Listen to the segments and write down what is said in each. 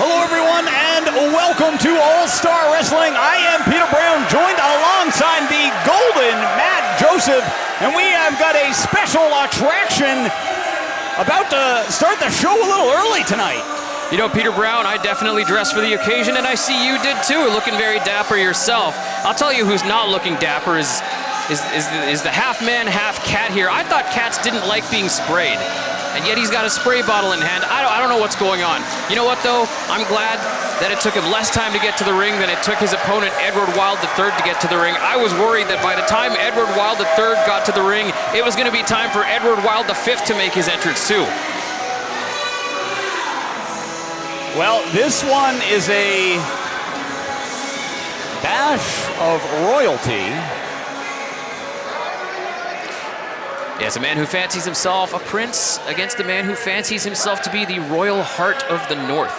Hello, everyone, and welcome to All-Star Wrestling. I am Peter Brown, joined alongside the golden Matt Joseph, and we have got a special attraction about to start the show a little early tonight. You know, Peter Brown, I definitely dressed for the occasion, and I see you did too, looking very dapper yourself. I'll tell you who's not looking dapper is the half man, half cat here. I thought cats didn't like being sprayed, and yet he's got a spray bottle in hand. I don't know what's going on. You know what, though? I'm glad that it took him less time to get to the ring than it took his opponent, Edward Wild III, to get to the ring. I was worried that by the time Edward Wild III got to the ring, it was going to be time for Edward Wild V to make his entrance, too. Well, this one is a dash of royalty. Yes, a man who fancies himself a prince against a man who fancies himself to be the royal heart of the North.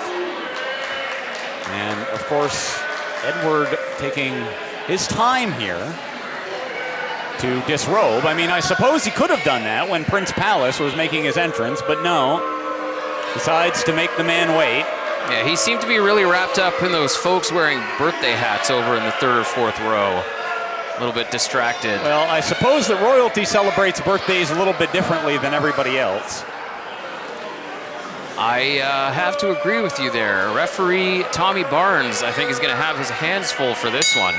And, of course, Edward taking his time here to disrobe. I mean, I suppose he could have done that when Prince Pallas was making his entrance, but no. Decides to make the man wait. Yeah, he seemed to be really wrapped up in those folks wearing birthday hats over in the third or fourth row. A little bit distracted. Well, I suppose that royalty celebrates birthdays a little bit differently than everybody else. I have to agree with you there. Referee Tommy Barnes, I think, is going to have his hands full for this one.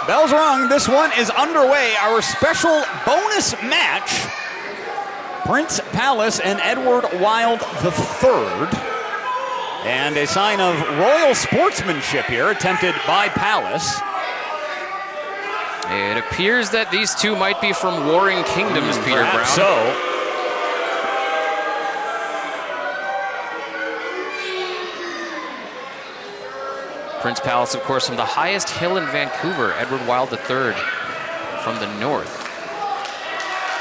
Bells rung. This one is underway. Our special bonus match. Prince Pallas and Edward Wild III. And a sign of royal sportsmanship here attempted by Pallas. It appears that these two might be from warring kingdoms, Peter Brown. So. Prince Pallas, of course, from the highest hill in Vancouver. Edward Wild III from the north.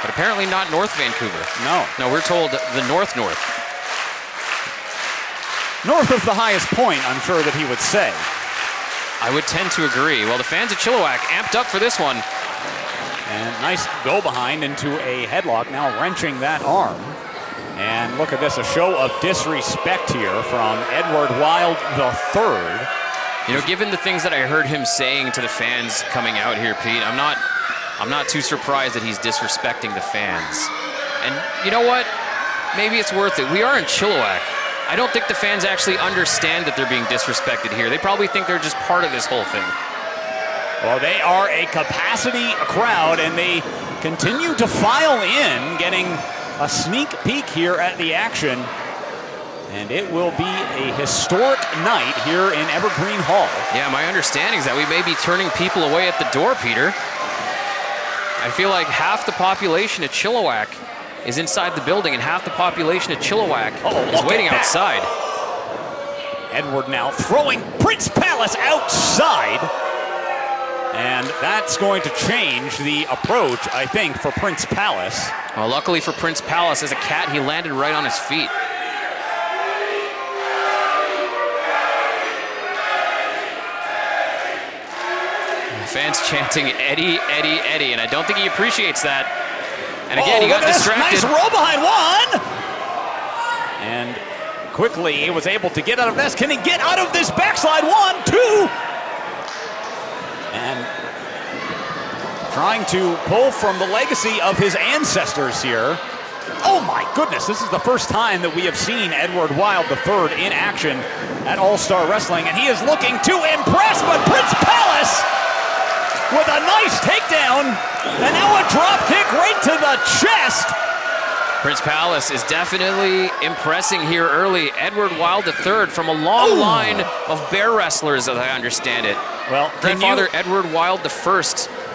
But apparently not North Vancouver. No. No, we're told the north. North of the highest point, I'm sure that he would say. I would tend to agree. Well, the fans of Chilliwack amped up for this one. And nice go behind into a headlock, now wrenching that arm. And look at this, a show of disrespect here from Edward Wild III. You know, given the things that I heard him saying to the fans coming out here, Pete, I'm not too surprised that he's disrespecting the fans. And you know what? Maybe it's worth it. We are in Chilliwack. I don't think the fans actually understand that they're being disrespected here. They probably think they're just part of this whole thing. Well, they are a capacity crowd, and they continue to file in, getting a sneak peek here at the action. And it will be a historic night here in Evergreen Hall. Yeah, my understanding is that we may be turning people away at the door, Peter. I feel like half the population of Chilliwack is inside the building, and half the population of Chilliwack is waiting outside. Edward now throwing Prince Pallas outside. And that's going to change the approach, I think, for Prince Pallas. Well, luckily for Prince Pallas, as a cat, he landed right on his feet. Fans chanting Eddie, Eddie, Eddie, and I don't think he appreciates that. And again, he got distracted. Nice roll behind one. And quickly he was able to get out of this. Can he get out of this backslide? 1, 2. And trying to pull from the legacy of his ancestors here. Oh my goodness, this is the first time that we have seen Edward Wild III in action at All-Star Wrestling, and he is looking to impress, but Prince Pallas with a nice takedown, and now a drop kick right to the chest. Prince Pallas is definitely impressing here early. Edward Wild III from a long line of bear wrestlers, as I understand it. Well, grandfather Edward Wild I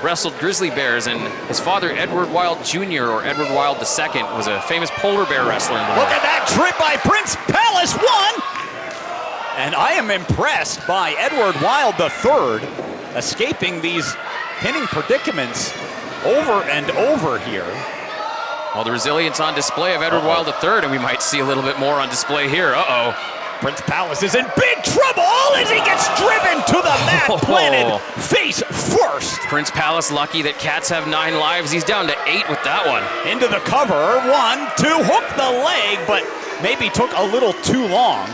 wrestled grizzly bears, and his father Edward Wild Jr. or Edward Wild II was a famous polar bear wrestler in the Look at that trip by Prince Pallas, 1. And I am impressed by Edward Wild III escaping these pinning predicaments over and over here. Well, the resilience on display of Edward Wild III, and we might see a little bit more on display here. Prince Pallas is in big trouble as he gets driven to the mat, planted face first. Prince Pallas lucky that cats have 9 lives. He's down to 8 with that one. Into the cover, 1, 2, hooked the leg, but maybe took a little too long.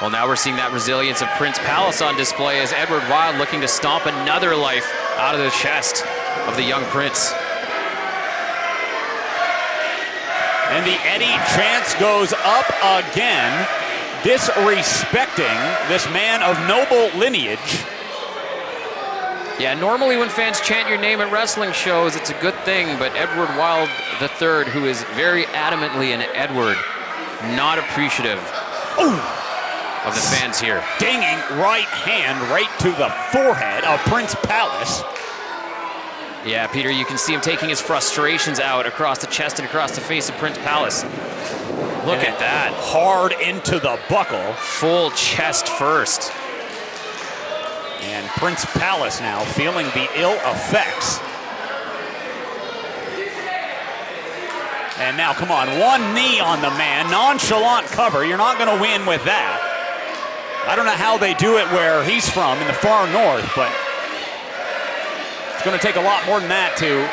Well, now we're seeing that resilience of Prince Pallas on display as Edward Wild looking to stomp another life out of the chest of the young prince. And the Eddie chance goes up again, disrespecting this man of noble lineage. Yeah, normally when fans chant your name at wrestling shows, it's a good thing, but Edward Wild III, who is very adamantly an Edward, not appreciative of the fans here. Dinging right hand right to the forehead of Prince Pallas. Yeah, Peter, you can see him taking his frustrations out across the chest and across the face of Prince Pallas. Look at that. Hard into the buckle. Full chest first. And Prince Pallas now feeling the ill effects. And now, come on, 1 knee on the man, nonchalant cover. You're not going to win with that. I don't know how they do it where he's from in the far north, but it's going to take a lot more than that to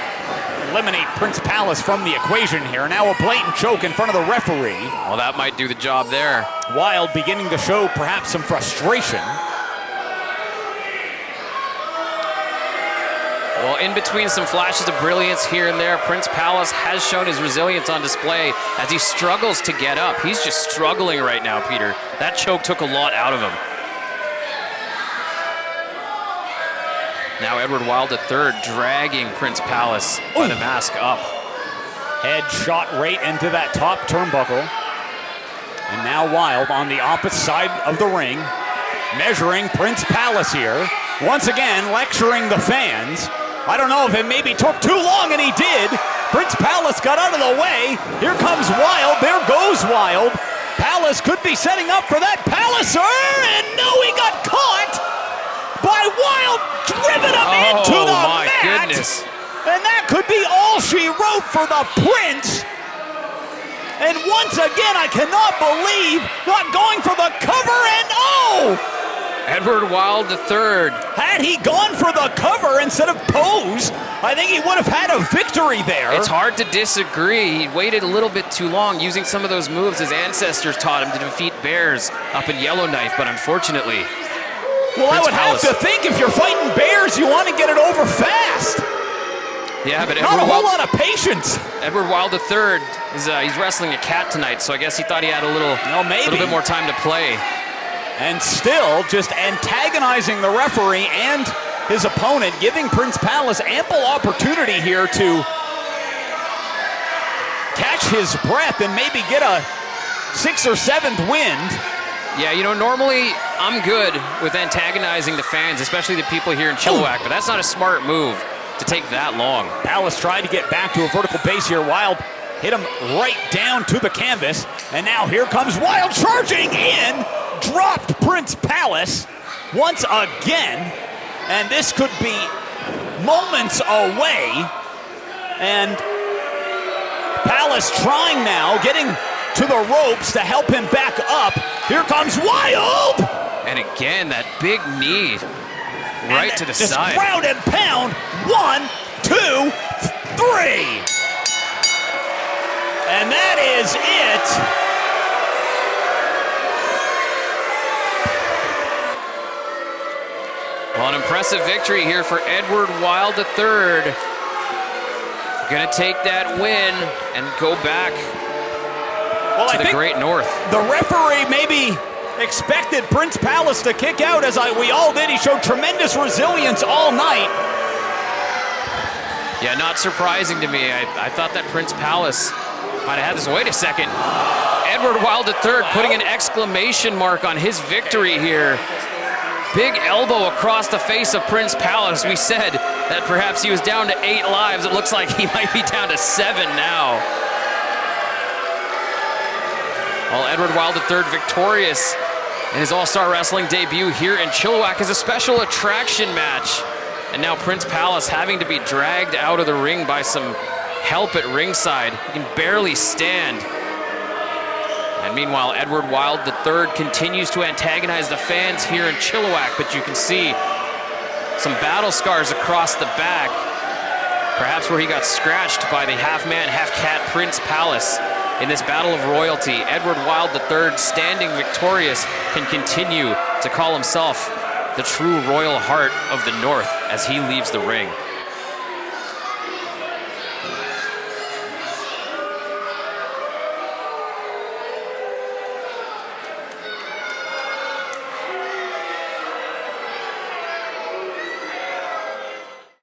eliminate Prince Pallas from the equation here. Now a blatant choke in front of the referee. Well, that might do the job there. Wild beginning to show perhaps some frustration. Well, in between some flashes of brilliance here and there, Prince Pallas has shown his resilience on display as he struggles to get up. He's just struggling right now, Peter. That choke took a lot out of him. Now Edward Wild III dragging Prince Pallas by the mask up. Head shot right into that top turnbuckle. And now Wild on the opposite side of the ring, measuring Prince Pallas here. Once again, lecturing the fans. I don't know if it maybe took too long, and he did. Prince Pallas got out of the way. Here comes Wild. There goes Wild. Pallas could be setting up for that Palliser, and no, he got caught by Wild, driven up into the my mat. Goodness. And that could be all she wrote for the Prince. And once again, I cannot believe not going for the cover, and Edward Wild III. had he gone for the cover instead of pose, I think he would have had a victory there. It's hard to disagree. He waited a little bit too long, using some of those moves his ancestors taught him to defeat bears up in Yellowknife, but unfortunately, well, I Prince would Pallas. have to think if you're fighting bears, you want to get it over fast. Yeah, but Not a whole lot of patience. Edward Wild III is he's wrestling a cat tonight, so I guess he thought he had a little bit more time to play. And still just antagonizing the referee and his opponent, giving Prince Pallas ample opportunity here to catch his breath and maybe get a 6th or 7th wind. Yeah, you know, normally I'm good with antagonizing the fans, especially the people here in Chilliwack, but that's not a smart move to take that long. Pallas tried to get back to a vertical base here. Wild hit him right down to the canvas. And now here comes Wild charging in. Dropped Prince Pallas once again. And this could be moments away. And Pallas trying now, getting to the ropes to help him back up. Here comes Wild! And again, that big knee right to the side. Just ground and pound. 1, 2, 3. And that is it. Well, an impressive victory here for Edward Wild III. Gonna take that win and go back to the Great North. The referee maybe expected Prince Pallas to kick out, as we all did. He showed tremendous resilience all night. Yeah, not surprising to me. I thought that Prince Pallas might have had this. Wait a second. Edward Wild III putting an exclamation mark on his victory here. Big elbow across the face of Prince Pallas. We said that perhaps he was down to 8 lives. It looks like he might be down to 7 now. Well, Edward Wild III victorious in his All-Star Wrestling debut here in Chilliwack as a special attraction match. And now Prince Pallas having to be dragged out of the ring by some help at ringside. He can barely stand. And meanwhile, Edward Wild III continues to antagonize the fans here in Chilliwack, but you can see some battle scars across the back, perhaps where he got scratched by the half-man, half-cat Prince Pallas. In this battle of royalty, Edward Wild III, standing victorious, can continue to call himself the true royal heart of the North as he leaves the ring.